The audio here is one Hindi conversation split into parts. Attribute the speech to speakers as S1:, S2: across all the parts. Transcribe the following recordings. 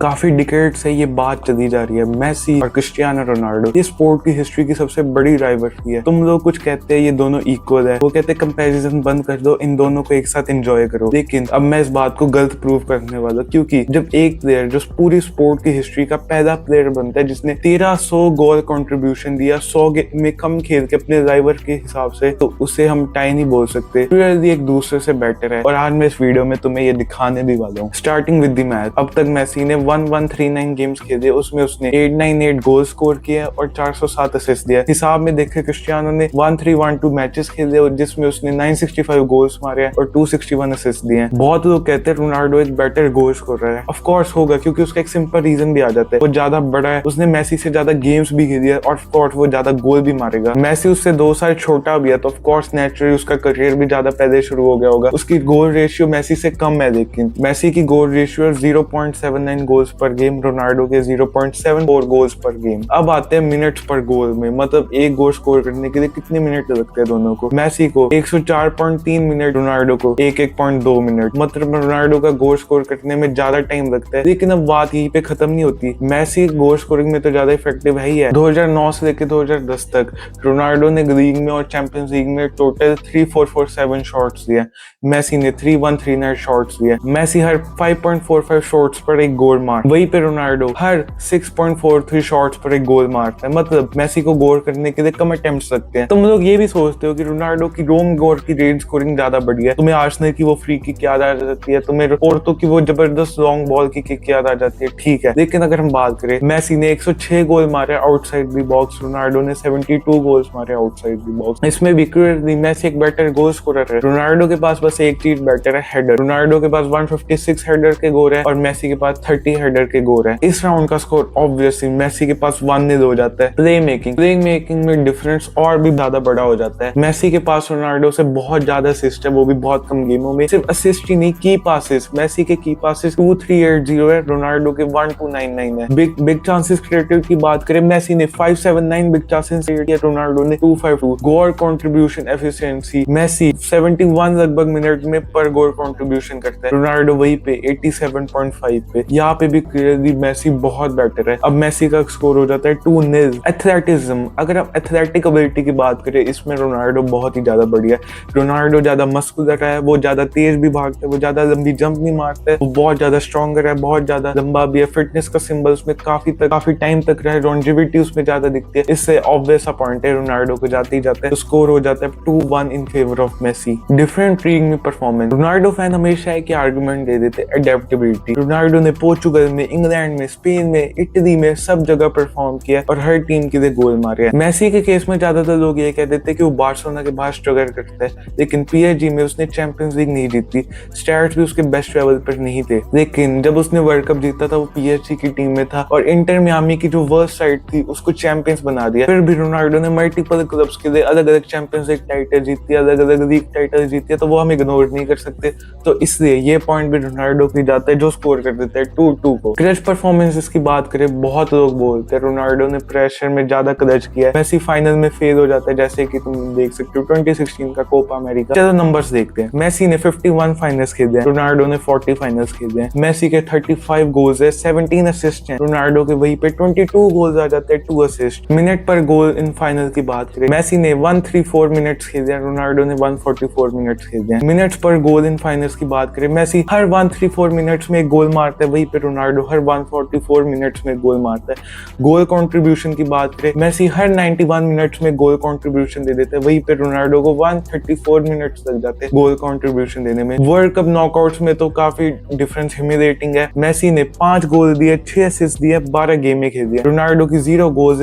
S1: काफी डिकेड से ये बात चली जा रही है, मेसी और क्रिस्टियानो रोनाल्डो ये स्पोर्ट की हिस्ट्री की सबसे बड़ी राइवलरी है। तुम लोग कुछ कहते हैं ये दोनों इक्वल है, वो कहते हैं कंपैरिजन बंद कर दो, इन दोनों को एक साथ एंजॉय करो। लेकिन अब मैं इस बात को गलत प्रूव करने वाला, क्योंकि जब एक प्लेयर जो पूरी स्पोर्ट की हिस्ट्री का पहला प्लेयर बनता है जिसने 1300 गोल कंट्रीब्यूशन दिया 100 में कम खेल के अपने राइवल के हिसाब से, तो उसे हम टाई नहीं बोल सकते। क्लियरली एक दूसरे से बेटर है। और आज मैं इस वीडियो में तुम्हें ये दिखाने भी वाला हूँ। स्टार्टिंग विद द मैच, अब तक मेसी ने 1139 गेम्स खेले, उसमें उसने 898 गोल स्कोर किया और 407 असिस्ट दिया। हिसाब में देखे क्रिस्टियानो ने 1312 मैचेस खेले और जिसमें उसने 965 गोल्स मारे और 261 असिस्ट दिए। बहुत लोग कहते हैं रोनाल्डो एक बेटर गोल स्कोरर है। ऑफ कोर्स होगा, क्योंकि उसका एक सिंपल रीजन भी आ जाता है, वो ज्यादा बड़ा है, उसने मेसी से ज्यादा गेम्स भी खेली है और ऑफ कोर्स वो ज्यादा गोल भी मारेगा। मेसी उससे 2 साल छोटा भी है, तो ऑफ कोर्स नेचुरली उसका करियर भी ज्यादा पहले शुरू हो गया होगा। उसकी गोल रेशियो मेसी से कम है, लेकिन मेसी की गोल रेशियो 0.79 गोल्स पर गेम, रोनाल्डो के 0.74 गोल्स पर गेम। अब आते हैं मिनट्स पर गोल में, मतलब एक गोल स्कोर करने के लिए कितने मिनट लगते हैं दोनों को। मेसी को 104.3 मिनट, रोनाल्डो को 1.2 मिनट। मतलब रोनाल्डो का गोल स्कोर करने में ज्यादा टाइम लगता है। लेकिन अब बात यहीं पे खत्म नहीं होती, मेसी गोल स्कोरिंग में तो ज्यादा इफेक्टिव है ही है। 2009 से लेकर 2010 तक रोनाल्डो ने लीग में और चैंपियंस लीग में टोटल 3447 शॉट्स दिए, मेसी ने 3139 शॉट्स दिए। मेसी हर 5.45 शॉट्स पर एक गोल मार, वहीं पे रोनाल्डो हर 6.43 शॉट्स पर एक गोल मारता है। मतलब मेसी को गोल करने के लिए कम अटेम्प्ट्स लगते हैं। तुम लोग ये भी सोचते हो कि रोनाल्डो की लॉन्ग गोल की रेंज स्कोरिंग ज्यादा बढ़िया है, तुम्हें आर्सेनल की वो फ्री किक याद आ जाती है, तुम्हें पोर्तो की वो जबरदस्त लॉन्ग बॉल की किक याद आ जाती है, ठीक है। लेकिन अगर हम बात करें, मेसी ने 106 गोल मारे आउटसाइड द बॉक्स, रोनाल्डो ने 72 गोल्स मारे आउटसाइड द बॉक्स। इसमें भी क्लियरली मेसी एक बेटर गोल स्कोरर है। रोनाल्डो के पास बस एक चीज बेटर है, हेडर। रोनाल्डो के पास 156 हेडर के गोल है और मेसी के पास 30 हेडर के गोल है। इस राउंड का स्कोर ऑब्वियसली मेसी के पास 1-0 हो जाता है। प्ले मेकिंग में डिफरेंस और भी ज्यादा बड़ा हो जाता है। मेसी के पास रोनाल्डो से बहुत ज्यादा असिस्ट है, वो भी बहुत कम गेमों में। सिर्फ असिस्ट ही नहीं, की पासेस, मेसी के की पासेस 2380 है, रोनाल्डो के 1299 है। बिग चांसेस क्रिएटेड की बात करें, मेसी ने 579 बिग चांसेस क्रिएट किया, रोनाल्डो ने 252। गोल कंट्रीब्यूशन एफिशिएंसी, मेसी 71 लगभग मिनट में पर गोल कंट्रीब्यूशन करता है, रोनाल्डो वहीं पे 87.5 पे। यहाँ पे भी क्लियरली मेसी बहुत बेटर है। अब मेसी का स्कोर हो जाता है 2-0। एथलेटिज्म, अगर आप एथलेटिक एबिलिटी की बात करें, इसमें रोनाल्डो बहुत ही ज्यादा बढ़िया है। रोनाल्डो ज्यादा मस्कुलर है, वो ज्यादा तेज भी भागता है, वो ज्यादा लंबी जंप नहीं मारता है, वो बहुत ज्यादा स्ट्रॉन्गर है, बहुत ज्यादा लंबा भी है। फिटनेस का सिंबल उसमें काफी टाइम तक रहा है, लॉन्जेविटी उसमें ज्यादा दिखती है। इससे ऑब्वियस सा पॉइंट है, रोनाल्डो को जाते ही जाता है तो स्कोर हो जाता है 2-1 in favour of Messi. Different league में परफॉर्मेंस, रोनाल्डो फैन हमेशा एक आर्गुमेंट दे देते हैं, अडेप्टेबिलिटी। रोनाल्डो ने पोर्चुगल में, इंग्लैंड में, स्पेन में, इटली में सब जगह परफॉर्म किया और हर टीम के लिए गोल मारे हैं। मेसी के केस में ज्यादातर लोग ये कह देते हैं कि वो बार्सिलोना के बाहर स्ट्रगल करता है, लेकिन पीएसजी में उसने चैंपियंस लीग नहीं जीती, स्टैट्स भी उसके बेस्ट लेवल पर नहीं थे। लेकिन जब उसने वर्ल्ड कप जीता था, वो पीएसजी की टीम में था और इंटर मियामी की जो वर्स्ट साइड थी उसको चैंपियंस बना दिया। फिर भी रोनाल्डो ने मल्टीपल क्लब्स के लिए अलग अलग चैंपियंस लीग टाइटल जीती, अलग अलग लीग टाइटल जीती है, तो वो हम इग्नोर नहीं कर सकते। तो इसलिए ये पॉइंट भी रोनाल्डो की जाता है, जो स्कोर कर देता है 2-2 को। क्लच परफॉर्मेंसेस की बात करें, बहुत लोग बोलते हैं रोनाल्डो ने प्रेशर में ज्यादा क्लच किया है, मेसी फाइनल में फेल हो जाता है, जैसे कि तुम देख सकते हो 2016 का कोपा अमेरिका। चलो नंबर्स देखते हैं। मेसी ने 51 फाइनल्स खेले हैं, रोनाल्डो ने 40 फाइनल्स खेले हैं। मेसी के 35 गोल्स है, 17 असिस्ट हैं, रोनाल्डो के वहीं पे 22 गोल्स आ जाते हैं, 2 असिस्ट। मिनट पर गोल इन फाइनल की बात करें, मेसी ने 134 मिनट्स खेले हैं, रोनाल्डो ने 144 मिनट्स खेले हैं। मिनट्स पर गोल इन फाइनल्स की बात करें, मेसी हर 134 मिनट्स में एक गोल मारता है, वहीं पे रोनाल्डो हर 144 मिनट्स में गोल मारता है। गोल कंट्रीब्यूशन की बात करें, मेसी हर 91 मिनट्स में गोल कंट्रीब्यूशन दे देता है, वहीं पे रोनाल्डो को 134 मिनट्स लग जाते हैं गोल कंट्रीब्यूशन देने में। वर्ल्ड कप नॉकआउट्स में तो काफी डिफरेंस ह्यूमिलेटिंग है। मेसी ने 5 गोल दिए, 6 असिस्ट दिए, 12 गेमें खेली है। रोनाल्डो की 0 गोल्स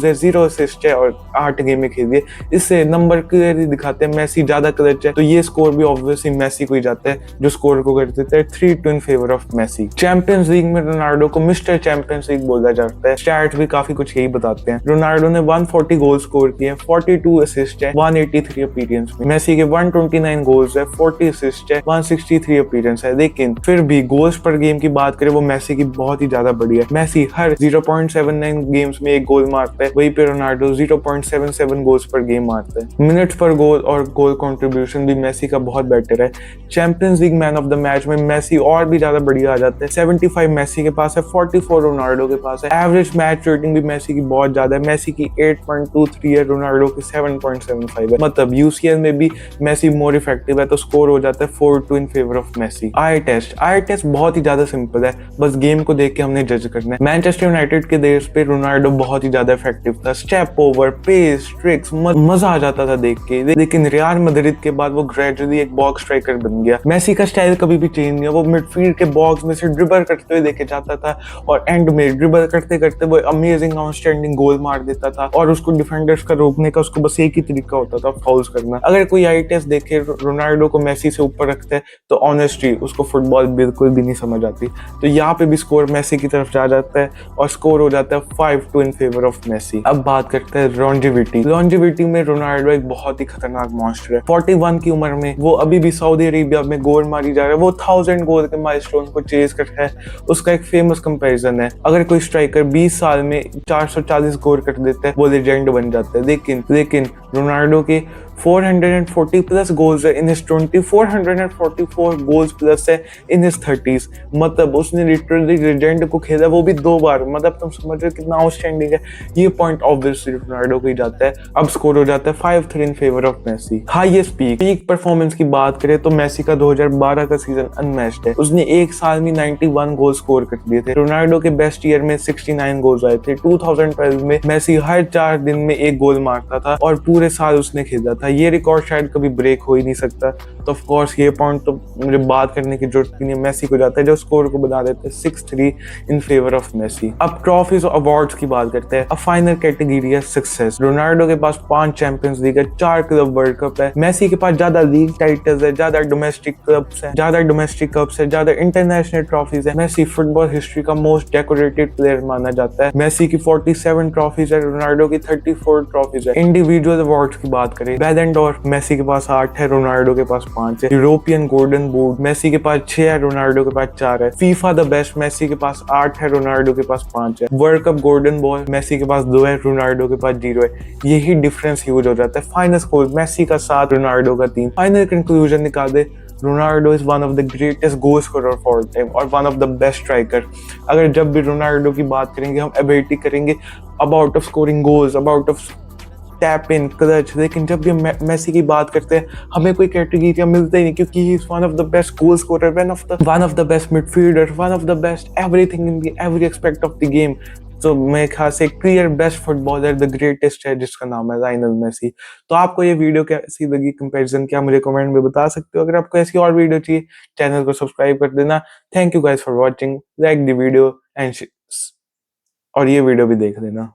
S1: है, 0 असिस्ट है और 8 गेमें खेली है। इससे नंबर क्लियरली दिखाते हैं मेसी ज्यादा क्लच है, तो ये स्कोर भी ऑब्वियसली मेसी को ही जाता है, जो स्कोर को कर देता है 3-2 in favour of Messi. Champions League में रोनाल्डो को मिस्टर चैंपियंस लीग बोला जाता है, स्टैट्स भी काफी कुछ यही बताते हैं। रोनाल्डो ने 140 गोल स्कोर किए, 42 असिस्ट है, 183 अपीयरेंस में। मेसी के 129 गोल्स है, 40 असिस्ट है, 163 अपीयरेंस है। लेकिन फिर भी गोल्स पर गेम की बात करें, वो मेसी की बहुत ही ज्यादा बढ़िया है। मेसी हर 0.79 गेम्स में एक गोल मारता है, वहीं पे रोनाल्डो 0.77 गोल्स पर गेम मारता है। मिनट्स पर गोल और गोल कंट्रीब्यूशन भी मेसी का बहुत बेटर है। Champions league man of the match में मेसी और भी ज्यादा बढ़िया डिग्री आ जाता है। 75 मेसी के पास है, 44 रोनाल्डो के पास है। एवरेज मैच रेटिंग भी मेसी की बहुत ज्यादा है, मेसी की 8.23 है, रोनाल्डो की 7.75 है। मतलब यूसीएल में भी मेसी मोर इफेक्टिव है, तो स्कोर हो जाता है 4-2 in favour of Messi. Eye test बहुत ही ज्यादा सिंपल है, बस गेम को देख के हमने जज करना है। मैनचेस्टर यूनाइटेड के देश पे रोनाल्डो बहुत ही ज्यादा इफेक्टिव था, स्टेप ओवर, पेस, ट्रिक्स, मजा आ जाता था देख के। लेकिन रियल मैड्रिड के बाद वो ग्रेजुअली एक बॉक्स स्ट्राइकर बन गया। मेसी का स्टाइल कभी भी चेंज नहीं है, वो मिडफील्ड के बॉक्स में से ड्रिबल करते हुए देखे जाता था और एंड में ड्रिबल करते करते वो अमेजिंग आउटस्टैंडिंग गोल मार देता था और उसको डिफेंडर्स का रोकने का उसको बस एक ही तरीका होता था, फाउल्स करना। अगर कोई आई टेस्ट देखे रोनाल्डो को मेसी से ऊपर रखते हैं तो ऑनेस्टली उसको फुटबॉल बिल्कुल भी नहीं समझ आती। तो यहाँ पे भी स्कोर मेसी की तरफ जा जाता है और स्कोर हो जाता है 5-2 इन फेवर ऑफ मेसी। अब बात करते हैं लॉन्जिविटी में रोनाल्डो एक बहुत ही खतरनाक मॉन्स्टर है। 41 की उम्र में वो अभी भी सऊदी अरेबिया में गोल मारी जा रहा है, वो 1000 गोल के माइलस्टोन को चेज कर है। उसका एक फेमस कंपैरिजन है, अगर कोई स्ट्राइकर 20 साल में 440 गोल कर देता है वो लेजेंड बन जाता है। लेकिन रोनाल्डो के 440 प्लस गोल्स है इन हिज 20, 444 गोल्स प्लस है इन हिज 30s। मतलब उसने लिटरली लेजेंड को खेला, वो भी 2 बार। मतलब तुम समझ रहे हो कितना आउटस्टैंडिंग है। ये पॉइंट ऑब्वियसली रोनाल्डो को ही जाता है। अब स्कोर हो जाता है 5-3 in favour of Messi. Highest peak performance की बात करें तो मेसी का 2012 का सीजन अनमैच्ड है। उसने एक साल में 91 गोल स्कोर कर दिए थे। रोनाल्डो के बेस्ट ईयर में 69 गोल्स आए थे। 2012 में मेसी हर 4 दिन में एक गोल मारता था और पूरे साल उसने खेला था। ये रिकॉर्ड शायद कभी ब्रेक हो ही नहीं सकता। तो ऑफ कोर्स ये पॉइंट तो मुझे बात करने की जरूरत नहीं है, मेसी को जाता है, जो स्कोर को बना देते हैं 6-3 इन फेवर ऑफ मेसी। अब ट्रॉफीज और अवार्ड्स की बात करते हैं। अब फाइनल कैटेगरी है सक्सेस। रोनाल्डो के पास 5 चैंपियंस लीग है, 4 क्लब वर्ल्ड कप है। मेसी के पास ज्यादा लीग टाइटल्स है, ज्यादा डोमेस्टिक कप्स है, ज्यादा इंटरनेशनल ट्रॉफीज है। मेसी फुटबॉल हिस्ट्री का मोस्ट डेकोरेटेड प्लेयर माना जाता है। मेसी की 47 ट्रॉफीज है, रोनाल्डो की 34 ट्रॉफीज है। इंडिविजुअल अवार्ड्स की बात करें, बैलेंड और मेसी के पास 8 है, रोनाल्डो के पास 5 है। यूरोपियन गोल्डन बूट मेसी के पास 6 है, रोनाल्डो के पास 4 है। फीफा द बेस्ट मेसी के पास 8 है, रोनाल्डो के पास 5 है। World cup golden ball Messi के पास 2 है, रोनाल्डो के पास 0 है। यही डिफरेंस ह्यूज हो जाता है। फाइनल स्कोर मेसी का 7, रोनाल्डो का 3। फाइनल कंक्लूजन निकाल दे, Ronaldo is one of the greatest goal scorer of all time और one of the best striker. अगर जब भी रोनाल्डो की बात करेंगे हम एबिलिटी करेंगे about of scoring goals, about of tap in clutch, लेकिन जब भी मेसी की बात करते हैं हमें कोई कैटेगरी मिलता ही नहीं, क्योंकि he is one of the best goal scorer, one of the best midfielder, one of the best everything in every expect of the game. तो मेरे ख्याल से clear best footballer, the greatest है, जिसका नाम है लायनल मेसी। तो आपको ये वीडियो कैसी लगी, कंपैरिजन, क्या मुझे कमेंट में बता सकते हो। अगर आपको ऐसी और वीडियो चाहिए चैनल को सब्सक्राइब कर देना। Thank you guys for watching, like the video and और ये वीडियो भी देख लेना।